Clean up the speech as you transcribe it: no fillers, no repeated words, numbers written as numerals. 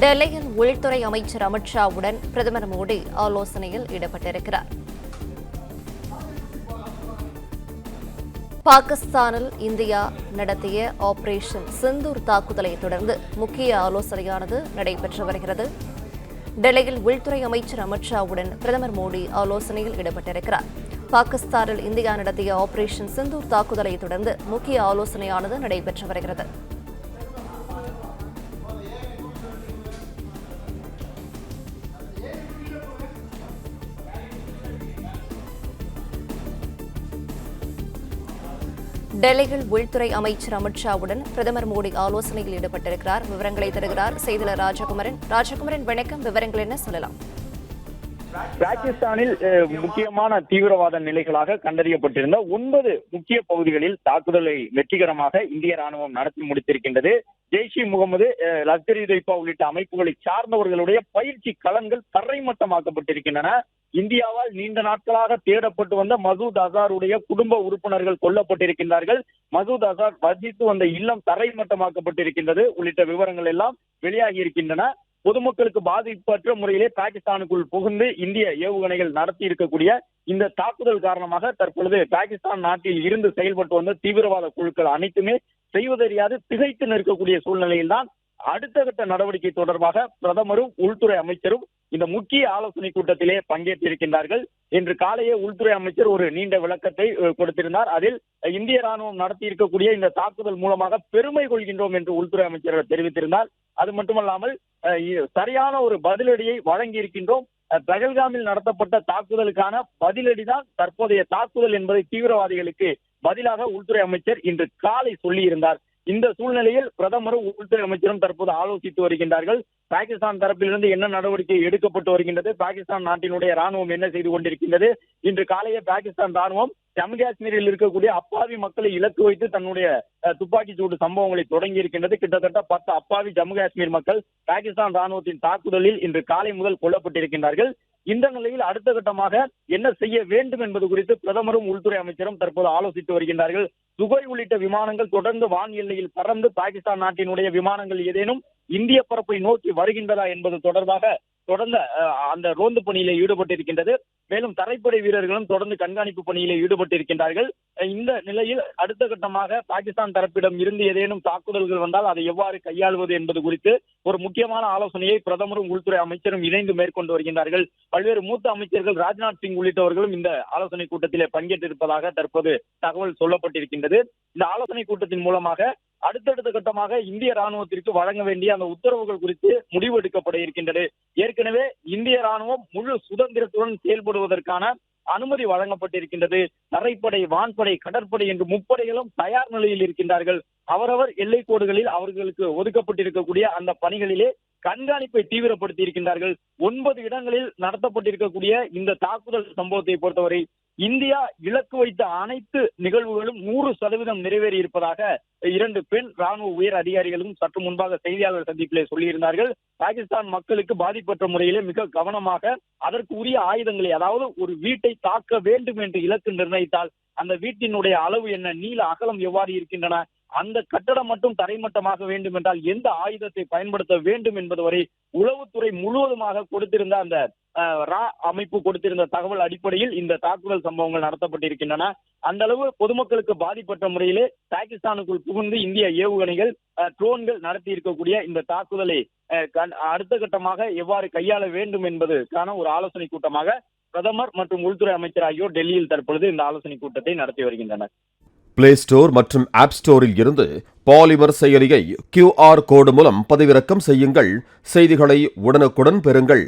டெல்லியில் உள்துறை அமைச்சர் அமித் ஷாவுடன் பிரதமர் மோடி ஆலோசனையில் ஈடுபட்டிருக்கிறார். பாகிஸ்தானில் இந்தியா நடத்திய ஆபரேஷன் சிந்தூர் தாக்குதலை தொடர்ந்து முக்கிய ஆலோசனையானது நடைபெற்று வருகிறது. டெல்லியில் உள்துறை அமைச்சர் அமித் ஷாவுடன் பிரதமர் மோடி ஆலோசனையில் ஈடுபட்டிருக்கிறார். பாகிஸ்தானில் இந்தியா நடத்திய ஆபரேஷன் சிந்தூர் தாக்குதலை தொடர்ந்து முக்கிய ஆலோசனையானது நடைபெற்று வருகிறது. டெல்லியில் உள்துறை அமைச்சர் அமித் ஷாவுடன் பிரதமர் மோடி ஆலோசனையில் ஈடுபட்டிருக்கிறார். விவரங்களை தருகிறார் செய்தியாளர் ராஜகுமரன். வணக்கம். விவரங்கள் என்ன சொல்லலாம்? பாகிஸ்தானில் முக்கியமான தீவிரவாத நிலைகளாக கண்டறியப்பட்டிருந்த 9 முக்கிய பகுதிகளில் தாக்குதலை வெற்றிகரமாக இந்திய ராணுவம் நடத்தி முடித்திருக்கின்றது. ஜெய்ஷ் இ முகமது, லஷ்கர் இ தொய்பா உள்ளிட்ட அமைப்புகளை சார்ந்தவர்களுடைய பயிற்சி களங்கள் தரைமட்டமாக்கப்பட்டிருக்கின்றன. இந்தியாவால் நீண்ட நாட்களாக தேடப்பட்டு வந்த மசூத் அசாருடைய குடும்ப உறுப்பினர்கள் கொல்லப்பட்டிருக்கின்றார்கள். மசூத் அசார் வசித்து வந்த இல்லம் தரைமட்டமாக்கப்பட்டிருக்கின்றது உள்ளிட்ட விவரங்கள் எல்லாம் வெளியாகி இருக்கின்றன. பொதுமக்களுக்கு பாதிப்பற்ற முறையிலே பாகிஸ்தானுக்குள் புகுந்து இந்திய ஏவுகணைகள் நடத்தி இருக்கக்கூடிய இந்த தாக்குதல் காரணமாக தற்பொழுது பாகிஸ்தான் நாட்டில் இருந்து செயல்பட்டு வந்த தீவிரவாத குழுக்கள் அனைத்துமே செய்வதறியாது திகைத்து நிற்கக்கூடிய சூழ்நிலையில்தான் அடுத்த கட்ட நடவடிக்கை தொடர்பாக பிரதமரும் உள்துறை அமைச்சரும் இந்த முக்கிய ஆலோசனை கூட்டத்திலே பங்கேற்றிருக்கின்றார்கள். இன்று காலையே உள்துறை அமைச்சர் ஒரு நீண்ட விளக்கத்தை கொடுத்திருந்தார். அதில் இந்திய ராணுவம் நடத்தி இருக்கக்கூடிய இந்த தாக்குதல் மூலமாக பெருமை கொள்கின்றோம் என்று உள்துறை அமைச்சர் தெரிவித்திருந்தார். அது மட்டுமல்லாமல் சரியான ஒரு பதிலடியை வழங்கி இருக்கின்றோம். பகல்காமில் நடத்தப்பட்ட தாக்குதலுக்கான பதிலடிதான் தற்போதைய தாக்குதல் என்பதை தீவிரவாதிகளுக்கு பதிலாக உள்துறை அமைச்சர் இன்று காலை சொல்லியிருந்தார். இந்த சூழ்நிலையில் பிரதமரும் உள்துறை அமைச்சரும் தற்போது ஆலோசித்து வருகின்றார்கள். பாகிஸ்தான் தரப்பிலிருந்து என்ன நடவடிக்கை எடுக்கப்பட்டு வருகின்றது, பாகிஸ்தான் நாட்டினுடைய ராணுவம் என்ன செய்து கொண்டிருக்கின்றது. இன்று காலையே பாகிஸ்தான் ராணுவம் ஜம்மு காஷ்மீரில் இருக்கக்கூடிய அப்பாவி மக்களை இலக்கு வைத்து தன்னுடைய துப்பாக்கி சூடு சம்பவங்களை தொடங்கி இருக்கின்றது. கிட்டத்தட்ட 10 அப்பாவி ஜம்மு காஷ்மீர் மக்கள் பாகிஸ்தான் ராணுவத்தின் தாக்குதலில் இன்று காலை முதல் கொல்லப்பட்டிருக்கின்றார்கள். இந்த நிலையில் அடுத்த கட்டமாக என்ன செய்ய வேண்டும் என்பது குறித்து பிரதமரும் உள்துறை அமைச்சரும் தற்போது ஆலோசித்து வருகின்றார்கள். சுகோய் உள்ளிட்ட விமானங்கள் தொடர்ந்து வான் எல்லையில் பறந்து பாகிஸ்தான் நாட்டினுடைய விமானங்கள் ஏதேனும் இந்திய பரப்பை நோக்கி வருகின்றதா என்பது தொடர்பாக தொடர்ந்து அந்த ரோந்து பணியில ஈடுபட்டிருக்கின்றது. மேலும் தரைப்படை வீரர்களும் தொடர்ந்து கண்காணிப்பு பணியில ஈடுபட்டிருக்கின்றார்கள். இந்த நிலையில் அடுத்த கட்டமாக பாகிஸ்தான் தரப்பிடம் இருந்து ஏதேனும் தாக்குதல்கள் வந்தால் அதை எவ்வாறு கையாளுவது என்பது குறித்து ஒரு முக்கியமான ஆலோசனையை பிரதமரும் உள்துறை அமைச்சரும் இணைந்து மேற்கொண்டு வருகின்றார்கள். பல்வேறு மூத்த அமைச்சர்கள் ராஜ்நாத் சிங் உள்ளிட்டவர்களும் இந்த ஆலோசனை கூட்டத்திலே பங்கேற்றிருப்பதாக தற்போது தகவல் சொல்லப்பட்டிருக்கின்றது. இந்த ஆலோசனை கூட்டத்தின் மூலமாக அடுத்தடுத்த கட்டமாக இந்திய ராணுவத்திற்கு வழங்க வேண்டிய அந்த உத்தரவுகள் குறித்து முடிவு எடுக்கப்பட இருக்கின்றது. ஏற்கனவே இந்திய ராணுவம் முழு சுதந்திரத்துடன் செயல்படுவதற்கான அனுமதி வழங்கப்பட்டிருக்கின்றது. தரைப்படை, வான்படை, கடற்படை என்று முப்படைகளும் தயார் நிலையில் இருக்கின்றார்கள். அவரவர் எல்லை கோடுகளில் அவர்களுக்கு ஒதுக்கப்பட்டிருக்கக்கூடிய அந்த பணிகளிலே கண்காணிப்பை தீவிரப்படுத்தி இருக்கின்றார்கள். 9 இடங்களில் நடத்தப்பட்டிருக்கக்கூடிய இந்த தாக்குதல் சம்பவத்தை பொறுத்தவரை இந்தியா இலக்கு வைத்த அனைத்து நிகழ்வுகளும் 100% நிறைவேறி இருப்பதாக 2 பெண் ராணுவ உயர் அதிகாரிகளும் சற்று முன்பாக செய்தியாளர் சந்திப்பிலே சொல்லியிருந்தார்கள். பாகிஸ்தான் மக்களுக்கு பாதிப்பற்ற முறையிலே மிக கவனமாக அதற்கு உரிய ஆயுதங்களை, அதாவது ஒரு வீட்டை தாக்க வேண்டும் என்று இலக்கு நிர்ணயித்தால் அந்த வீட்டினுடைய அளவு என்ன, நீள அகலம் எவ்வாறு இருக்கின்றன, அந்த கட்டடம் மட்டும் தரைமட்டமாக வேண்டும் என்றால் எந்த ஆயுதத்தை பயன்படுத்த வேண்டும் என்பது வரை உளவுத்துறை முழுவதுமாக கொடுத்திருந்த அந்த அமைப்பு கொடுத்திருந்த தகவல் அடிப்படையில் இந்த தாக்குதல் சம்பவங்கள் நடத்தப்பட்டிருக்கின்றன. அந்த அளவு பொதுமக்களுக்கு பாதிப்பட்ட முறையிலே பாகிஸ்தானுக்குள் புகுந்து இந்திய ஏவுகணைகள், ட்ரோன்கள் நடத்தி இருக்கக்கூடிய இந்த தாக்குதலை அடுத்த கட்டமாக எவ்வாறு கையாள வேண்டும் என்பதற்கான ஒரு ஆலோசனை கூட்டமாக பிரதமர் மற்றும் உள்துறை அமைச்சர் ஆகியோர் டெல்லியில் தற்பொழுது இந்த ஆலோசனை கூட்டத்தை நடத்தி வருகின்றனர். பிளே ஸ்டோர் மற்றும் ஆப் ஸ்டோரில் இருந்து பாலிமர் செயலியை QR கோடு மூலம் பதிவிறக்கம் செய்யுங்கள். செய்திகளை உடனுக்குடன் பெறுங்கள்.